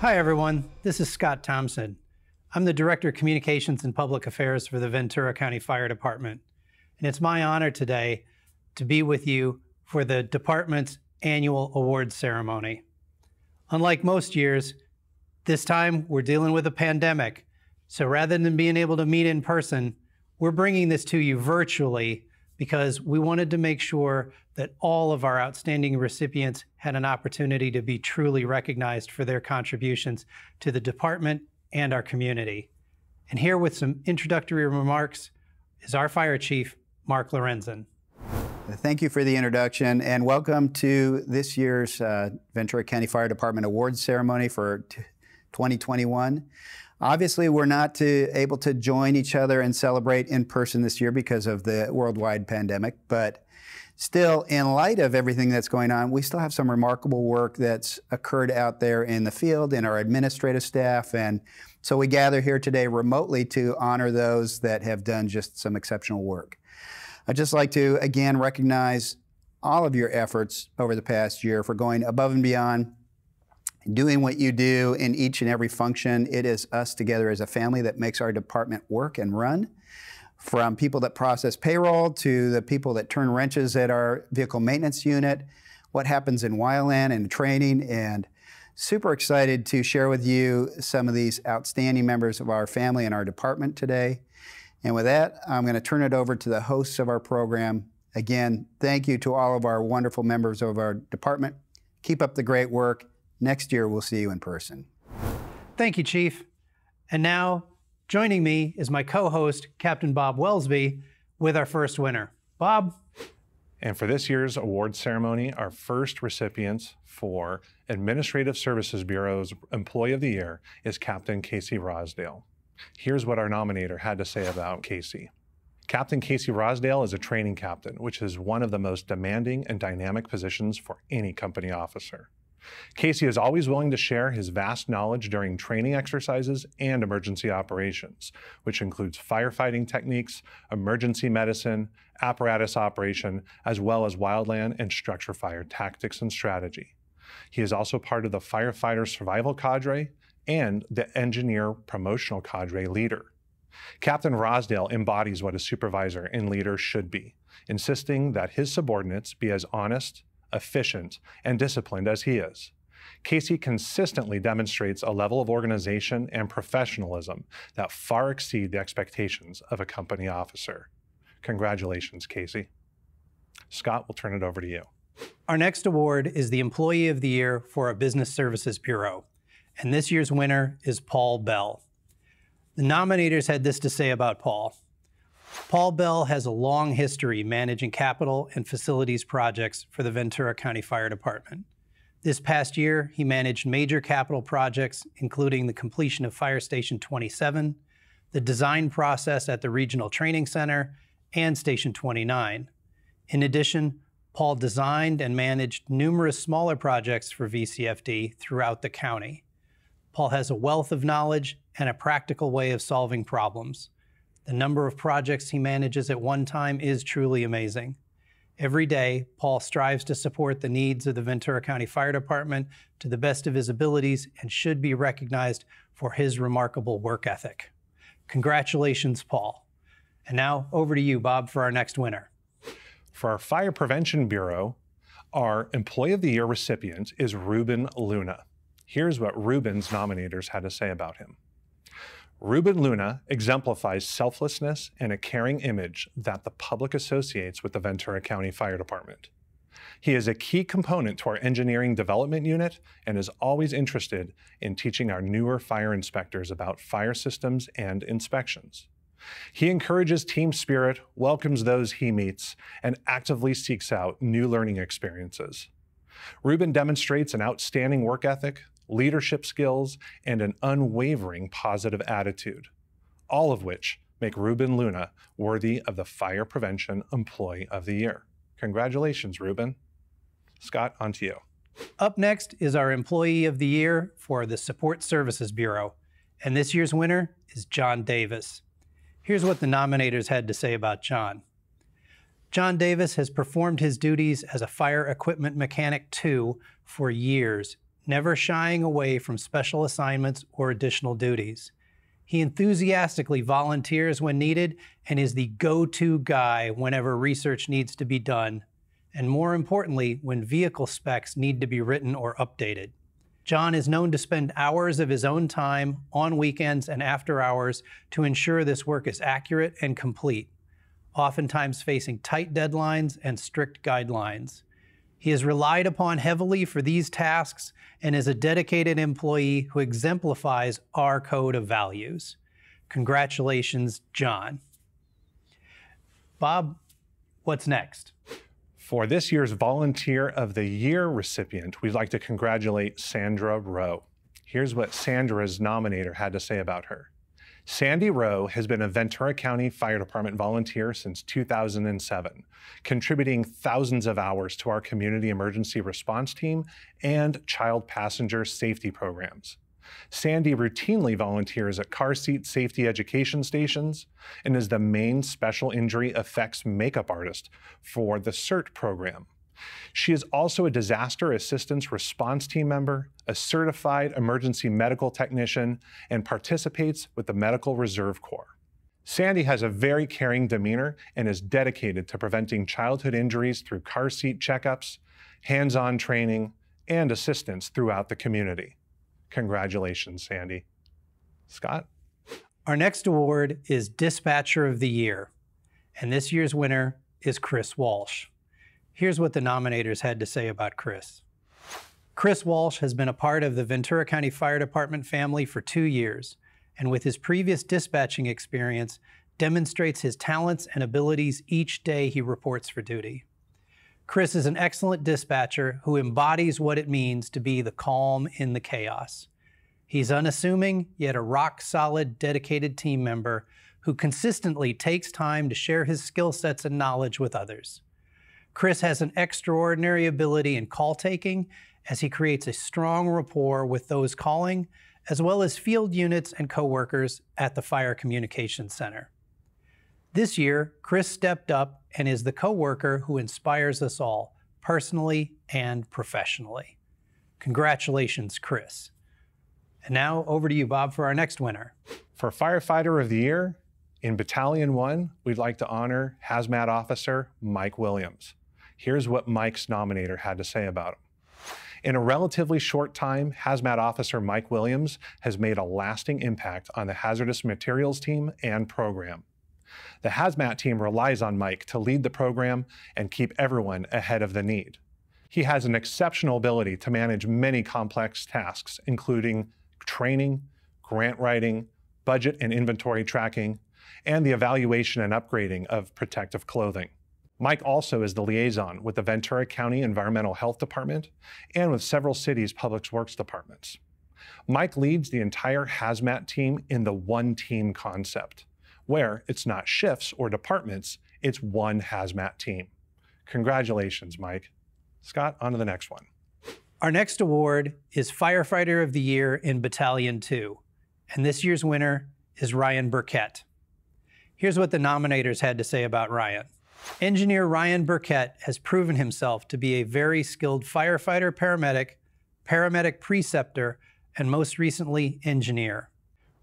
Hi everyone, this is Scott Thompson. I'm the Director of Communications and Public Affairs for the Ventura County Fire Department. And it's my honor today to be with you for the department's annual awards ceremony. Unlike most years, this time we're dealing with a pandemic. So rather than being able to meet in person, we're bringing this to you virtually because we wanted to make sure that all of our outstanding recipients had an opportunity to be truly recognized for their contributions to the department and our community. And here with some introductory remarks is our Fire Chief, Mark Lorenzen. Thank you for the introduction and welcome to this year's Ventura County Fire Department Awards Ceremony for 2021. Obviously, we're not able to join each other and celebrate in person this year because of the worldwide pandemic, but still, in light of everything that's going on, we still have some remarkable work that's occurred out there in the field, in our administrative staff, and so we gather here today remotely to honor those that have done just some exceptional work. I'd just like to, again, recognize all of your efforts over the past year for going above and beyond, doing what you do in each and every function. It is us together as a family that makes our department work and run. From people that process payroll to the people that turn wrenches at our vehicle maintenance unit, what happens in WILDLAND and training, and super excited to share with you some of these outstanding members of our family and our department today. And with that, I'm going to turn it over to the hosts of our program. Again, thank you to all of our wonderful members of our department. Keep up the great work. Next year, we'll see you in person. Thank you, Chief. And now, joining me is my co-host, Captain Bob Welsby, with our first winner. Bob? And for this year's awards ceremony, our first recipients for Administrative Services Bureau's Employee of the Year is Captain Casey ROSDAIL. Here's what our nominator had to say about Casey. Captain Casey ROSDAIL is a training captain, which is one of the most demanding and dynamic positions for any company officer. Casey is always willing to share his vast knowledge during training exercises and emergency operations, which includes firefighting techniques, emergency medicine, apparatus operation, as well as wildland and structure fire tactics and strategy. He is also part of the firefighter survival cadre and the engineer promotional cadre leader. Captain ROSDAIL embodies what a supervisor and leader should be, insisting that his subordinates be as honest, efficient, and disciplined as he is. Casey consistently demonstrates a level of organization and professionalism that far exceed the expectations of a company officer. Congratulations, Casey. Scott, we'll turn it over to you. Our next award is the Employee of the Year for a Business Services Bureau, and this year's winner is Paul Bell. The nominators had this to say about Paul. Paul Bell has a long history managing capital and facilities projects for the Ventura County Fire Department. This past year, he managed major capital projects, including the completion of Fire Station 27, the design process at the Regional Training Center, and Station 29. In addition, Paul designed and managed numerous smaller projects for VCFD throughout the county. Paul has a wealth of knowledge and a practical way of solving problems. The number of projects he manages at one time is truly amazing. Every day, Paul strives to support the needs of the Ventura County Fire Department to the best of his abilities and should be recognized for his remarkable work ethic. Congratulations, Paul. And now over to you, Bob, for our next winner. For our Fire Prevention Bureau, our Employee of the Year recipient is Ruben Luna. Here's what Ruben's nominators had to say about him. Ruben Luna exemplifies selflessness and a caring image that the public associates with the Ventura County Fire Department. He is a key component to our engineering development unit and is always interested in teaching our newer fire inspectors about fire systems and inspections. He encourages team spirit, welcomes those he meets, and actively seeks out new learning experiences. Ruben demonstrates an outstanding work ethic, leadership skills, and an unwavering positive attitude, all of which make Ruben Luna worthy of the Fire Prevention Employee of the Year. Congratulations, Ruben. Scott, on to you. Up next is our Employee of the Year for the Support Services Bureau, and this year's winner is John Davis. Here's what the nominators had to say about John. John Davis has performed his duties as a Fire Equipment Mechanic 2 for years, never shying away from special assignments or additional duties. He enthusiastically volunteers when needed and is the go-to guy whenever research needs to be done, and more importantly, when vehicle specs need to be written or updated. John is known to spend hours of his own time on weekends and after hours to ensure this work is accurate and complete, oftentimes facing tight deadlines and strict guidelines. He is relied upon heavily for these tasks and is a dedicated employee who exemplifies our code of values. Congratulations, John. Bob, what's next? For this year's Volunteer of the Year recipient, we'd like to congratulate Sandra Rowe. Here's what Sandra's nominator had to say about her. Sandy Rowe has been a Ventura County Fire Department volunteer since 2007, contributing thousands of hours to our community emergency response team and child passenger safety programs. Sandy routinely volunteers at car seat safety education stations and is the main special injury effects makeup artist for the CERT program. She is also a disaster assistance response team member, a certified emergency medical technician, and participates with the Medical Reserve Corps. Sandy has a very caring demeanor and is dedicated to preventing childhood injuries through car seat checkups, hands-on training, and assistance throughout the community. Congratulations, Sandy. Scott? Our next award is Dispatcher of the Year, and this year's winner is Chris Walsh. Here's what the nominators had to say about Chris. Chris Walsh has been a part of the Ventura County Fire Department family for 2 years, and with his previous dispatching experience, demonstrates his talents and abilities each day he reports for duty. Chris is an excellent dispatcher who embodies what it means to be the calm in the chaos. He's unassuming, yet a rock-solid, dedicated team member who consistently takes time to share his skill sets and knowledge with others. Chris has an extraordinary ability in call taking as he creates a strong rapport with those calling, as well as field units and coworkers at the Fire Communications Center. This year, Chris stepped up and is the coworker who inspires us all, personally and professionally. Congratulations, Chris. And now over to you, Bob, for our next winner. For Firefighter of the Year, in Battalion 1, we'd like to honor Hazmat Officer Mike Williams. Here's what Mike's nominator had to say about him. In a relatively short time, Hazmat Officer Mike Williams has made a lasting impact on the hazardous materials team and program. The Hazmat team relies on Mike to lead the program and keep everyone ahead of the need. He has an exceptional ability to manage many complex tasks, including training, grant writing, budget and inventory tracking, and the evaluation and upgrading of protective clothing. Mike also is the liaison with the Ventura County Environmental Health Department and with several cities' public works departments. Mike leads the entire hazmat team in the one-team concept, where it's not shifts or departments, it's one hazmat team. Congratulations, Mike. Scott, on to the next one. Our next award is Firefighter of the Year in Battalion 2, and this year's winner is Ryan Burkett. Here's what the nominators had to say about Ryan. Engineer Ryan Burkett has proven himself to be a very skilled firefighter, paramedic preceptor, and most recently, engineer.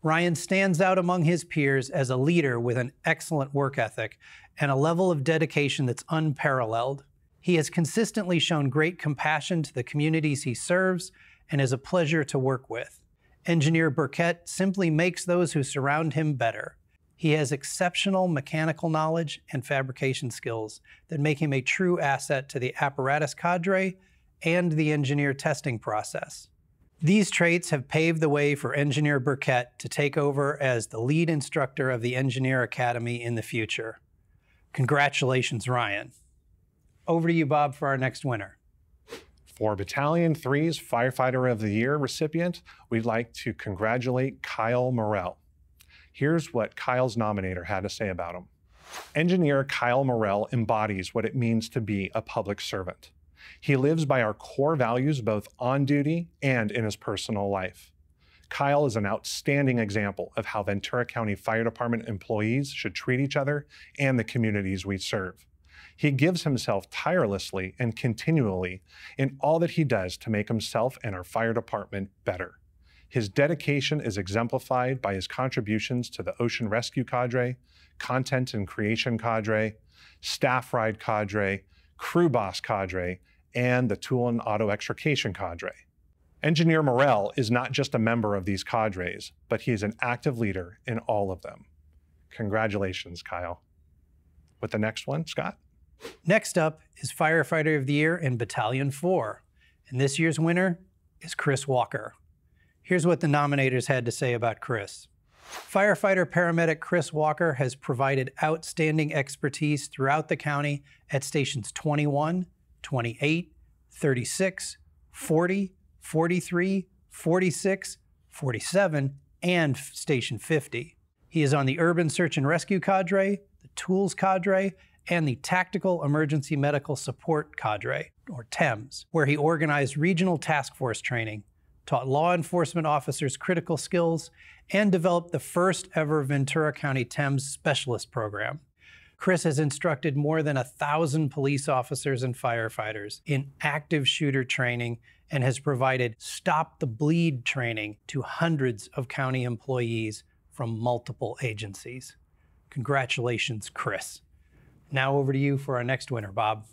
Ryan stands out among his peers as a leader with an excellent work ethic and a level of dedication that's unparalleled. He has consistently shown great compassion to the communities he serves and is a pleasure to work with. Engineer Burkett simply makes those who surround him better. He has exceptional mechanical knowledge and fabrication skills that make him a true asset to the apparatus cadre and the engineer testing process. These traits have paved the way for Engineer Burkett to take over as the lead instructor of the Engineer Academy in the future. Congratulations, Ryan. Over to you, Bob, for our next winner. For Battalion 3's Firefighter of the Year recipient, we'd like to congratulate Kyle MORRELL. Here's what Kyle's nominator had to say about him. Engineer Kyle MORRELL embodies what it means to be a public servant. He lives by our core values both on duty and in his personal life. Kyle is an outstanding example of how Ventura County Fire Department employees should treat each other and the communities we serve. He gives himself tirelessly and continually in all that he does to make himself and our fire department better. His dedication is exemplified by his contributions to the Ocean Rescue Cadre, Content and Creation Cadre, Staff Ride Cadre, Crew Boss Cadre, and the Tool and Auto Extrication Cadre. Engineer MORRELL is not just a member of these cadres, but he is an active leader in all of them. Congratulations, Kyle. With the next one, Scott? Next up is Firefighter of the Year in Battalion 4, and this year's winner is Chris Walker. Here's what the nominators had to say about Chris. Firefighter paramedic Chris Walker has provided outstanding expertise throughout the county at stations 21, 28, 36, 40, 43, 46, 47, and Station 50. He is on the Urban Search and Rescue Cadre, the Tools Cadre, and the Tactical Emergency Medical Support Cadre, or TEMS, where he organized regional task force training, taught law enforcement officers critical skills, and developed the first ever Ventura County TEMS Specialist Program. Chris has instructed more than 1,000 police officers and firefighters in active shooter training and has provided Stop the Bleed training to hundreds of county employees from multiple agencies. Congratulations, Chris. Now over to you for our next winner, Bob.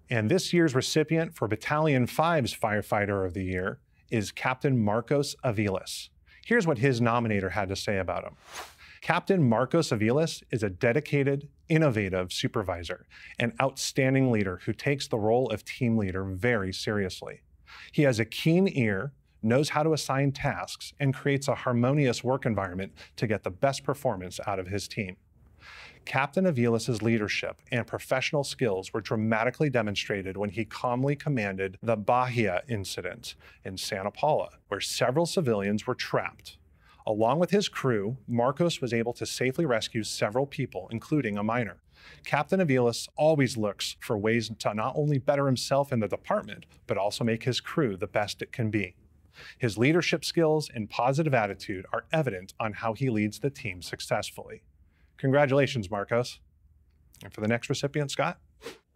And this year's recipient for Battalion 5's Firefighter of the Year is Captain Marcos Aviles. Here's what his nominator had to say about him. Captain Marcos Aviles is a dedicated, innovative supervisor and outstanding leader who takes the role of team leader very seriously. He has a keen ear, knows how to assign tasks, and creates a harmonious work environment to get the best performance out of his team. Captain Aviles' leadership and professional skills were dramatically demonstrated when he calmly commanded the Bahia incident in Santa Paula, where several civilians were trapped. Along with his crew, Marcos was able to safely rescue several people, including a minor. Captain Aviles always looks for ways to not only better himself and the department, but also make his crew the best it can be. His leadership skills and positive attitude are evident on how he leads the team successfully. Congratulations, Marcos. And for the next recipient, Scott?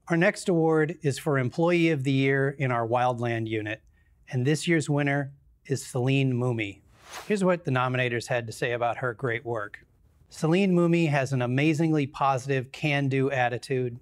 Our next award is for Employee of the Year in our Wildland unit, and this year's winner is CELINE MOOMEY. Here's what the nominators had to say about her great work. CELINE MOOMEY has an amazingly positive, can-do attitude,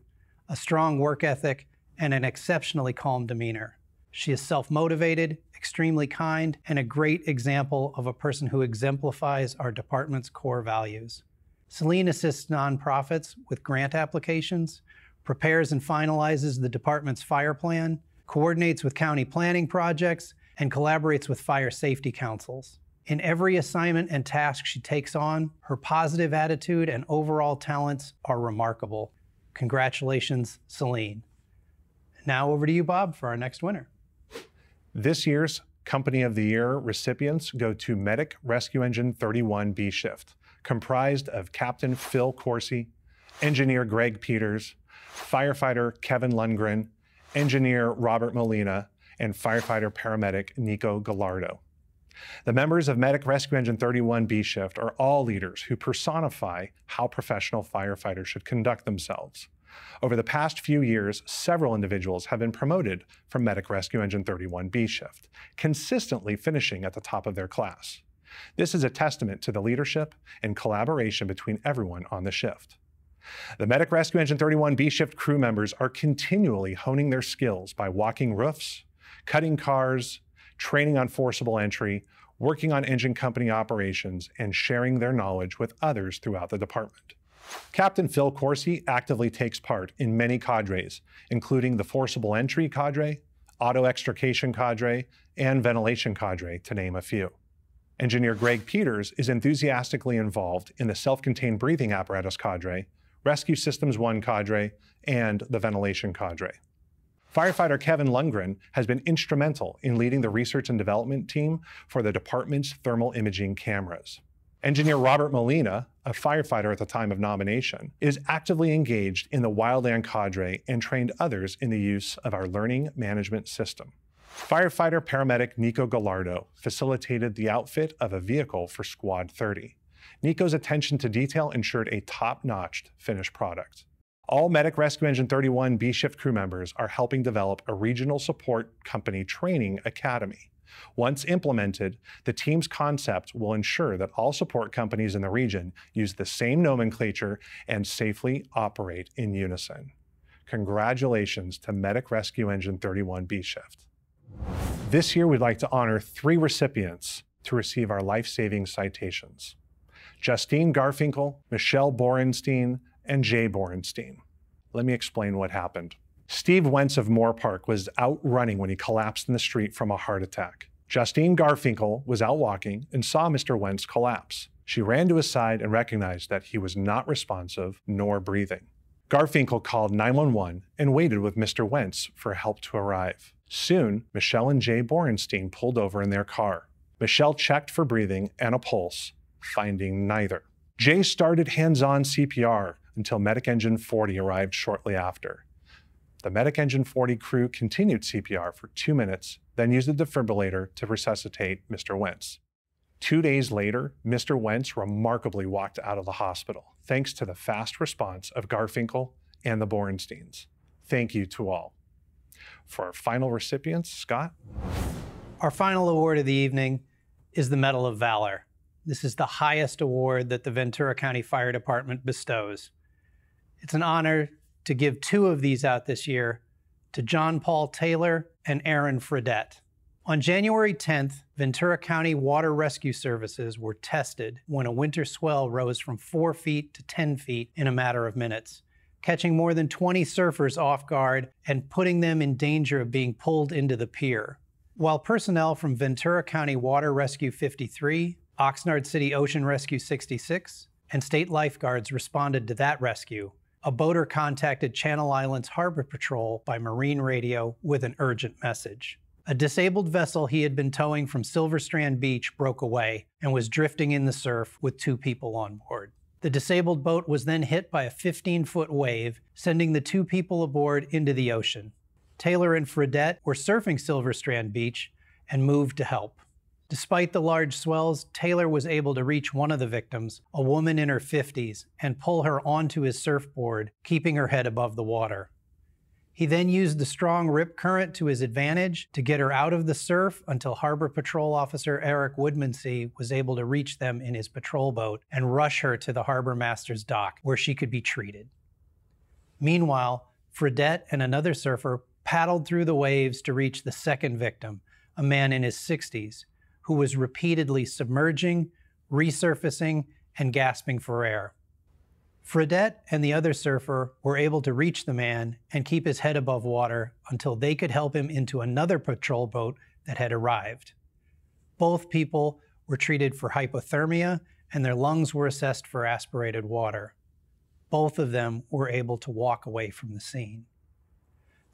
a strong work ethic, and an exceptionally calm demeanor. She is self-motivated, extremely kind, and a great example of a person who exemplifies our department's core values. CELINE assists nonprofits with grant applications, prepares and finalizes the department's fire plan, coordinates with county planning projects, and collaborates with fire safety councils. In every assignment and task she takes on, her positive attitude and overall talents are remarkable. Congratulations, CELINE. Now over to you, Bob, for our next winner. This year's Company of the Year recipients go to Medic Rescue Engine 31 B Shift, comprised of Captain Phil Corsi, Engineer Greg Peters, Firefighter Kevin Lundgren, Engineer Robert Molina, and Firefighter-Paramedic Nico Gallardo. The members of Medic Rescue Engine 31 B Shift are all leaders who personify how professional firefighters should conduct themselves. Over the past few years, several individuals have been promoted from Medic Rescue Engine 31 B Shift, consistently finishing at the top of their class. This is a testament to the leadership and collaboration between everyone on the shift. The Medic Rescue Engine 31 B Shift crew members are continually honing their skills by walking roofs, cutting cars, training on forcible entry, working on engine company operations, and sharing their knowledge with others throughout the department. Captain Phil Corsi actively takes part in many cadres, including the Forcible Entry Cadre, Auto Extrication Cadre, and Ventilation Cadre, to name a few. Engineer Greg Peters is enthusiastically involved in the Self-Contained Breathing Apparatus Cadre, Rescue Systems 1 Cadre, and the Ventilation Cadre. Firefighter Kevin Lundgren has been instrumental in leading the research and development team for the department's thermal imaging cameras. Engineer Robert Molina, a firefighter at the time of nomination, is actively engaged in the Wildland Cadre and trained others in the use of our learning management system. Firefighter-paramedic Nico Gallardo facilitated the outfit of a vehicle for Squad 30. Nico's attention to detail ensured a top-notch finished product. All Medic Rescue Engine 31 B-Shift crew members are helping develop a regional support company training academy. Once implemented, the team's concept will ensure that all support companies in the region use the same nomenclature and safely operate in unison. Congratulations to Medic Rescue Engine 31 B-Shift. This year, we'd like to honor 3 recipients to receive our life-saving citations: Justine Garfinkel, Michele Borenstein, and Jay Borenstein. Let me explain what happened. Steve Wentz of Moore Park was out running when he collapsed in the street from a heart attack. Justine Garfinkel was out walking and saw Mr. Wentz collapse. She ran to his side and recognized that he was not responsive nor breathing. Garfinkel called 911 and waited with Mr. Wentz for help to arrive. Soon, Michele and Jay Borenstein pulled over in their car. Michele checked for breathing and a pulse, finding neither. Jay started hands-on CPR until Medic Engine 40 arrived shortly after. The Medic Engine 40 crew continued CPR for 2 minutes, then used a defibrillator to resuscitate Mr. Wentz. 2 days later, Mr. Wentz remarkably walked out of the hospital, thanks to the fast response of Garfinkel and the Borensteins. Thank you to all. For our final recipients, Scott? Our final award of the evening is the Medal of Valor. This is the highest award that the Ventura County Fire Department bestows. It's an honor to give 2 of these out this year to John Paul Taylor and Aaron Fredette. On January 10th, Ventura County Water Rescue Services were tested when a winter swell rose from 4 feet to 10 feet in a matter of minutes, catching more than 20 surfers off guard and putting them in danger of being pulled into the pier. While personnel from Ventura County Water Rescue 53, Oxnard City Ocean Rescue 66, and state lifeguards responded to that rescue, a boater contacted Channel Islands Harbor Patrol by marine radio with an urgent message. A disabled vessel he had been towing from Silver Strand Beach broke away and was drifting in the surf with 2 people on board. The disabled boat was then hit by a 15-foot wave, sending the 2 people aboard into the ocean. Taylor and Fredette were surfing Silver Strand Beach and moved to help. Despite the large swells, Taylor was able to reach one of the victims, a woman in her 50s, and pull her onto his surfboard, keeping her head above the water. He then used the strong rip current to his advantage to get her out of the surf until Harbor Patrol Officer Eric Woodmansee was able to reach them in his patrol boat and rush her to the harbor master's dock, where she could be treated. Meanwhile, Fredette and another surfer paddled through the waves to reach the second victim, a man in his 60s, who was repeatedly submerging, resurfacing, and gasping for air. Fredette and the other surfer were able to reach the man and keep his head above water until they could help him into another patrol boat that had arrived. Both people were treated for hypothermia and their lungs were assessed for aspirated water. Both of them were able to walk away from the scene.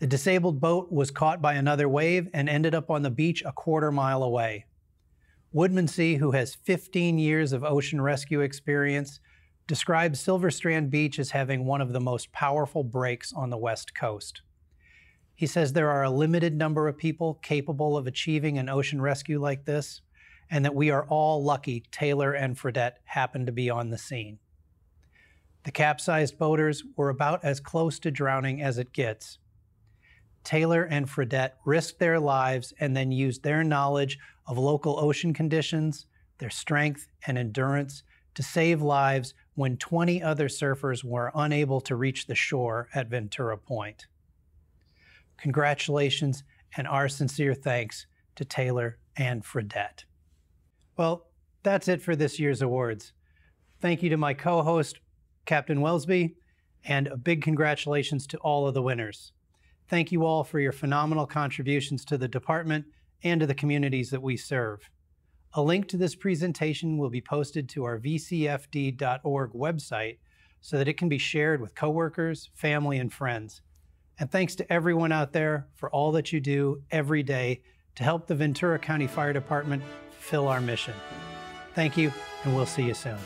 The disabled boat was caught by another wave and ended up on the beach a quarter mile away. Woodmansee, who has 15 years of ocean rescue experience, describes Silver Strand Beach as having one of the most powerful breaks on the West Coast. He says there are a limited number of people capable of achieving an ocean rescue like this, and that we are all lucky Taylor and Fredette happened to be on the scene. The capsized boaters were about as close to drowning as it gets. Taylor and Fredette risked their lives and then used their knowledge of local ocean conditions, their strength and endurance to save lives when 20 other surfers were unable to reach the shore at Ventura Point. Congratulations and our sincere thanks to Taylor and Fredette. Well, that's it for this year's awards. Thank you to my co-host, Captain Welsby, and a big congratulations to all of the winners. Thank you all for your phenomenal contributions to the department and to the communities that we serve. A link to this presentation will be posted to our vcfd.org website so that it can be shared with coworkers, family, and friends. And thanks to everyone out there for all that you do every day to help the Ventura County Fire Department fulfill our mission. Thank you, and we'll see you soon.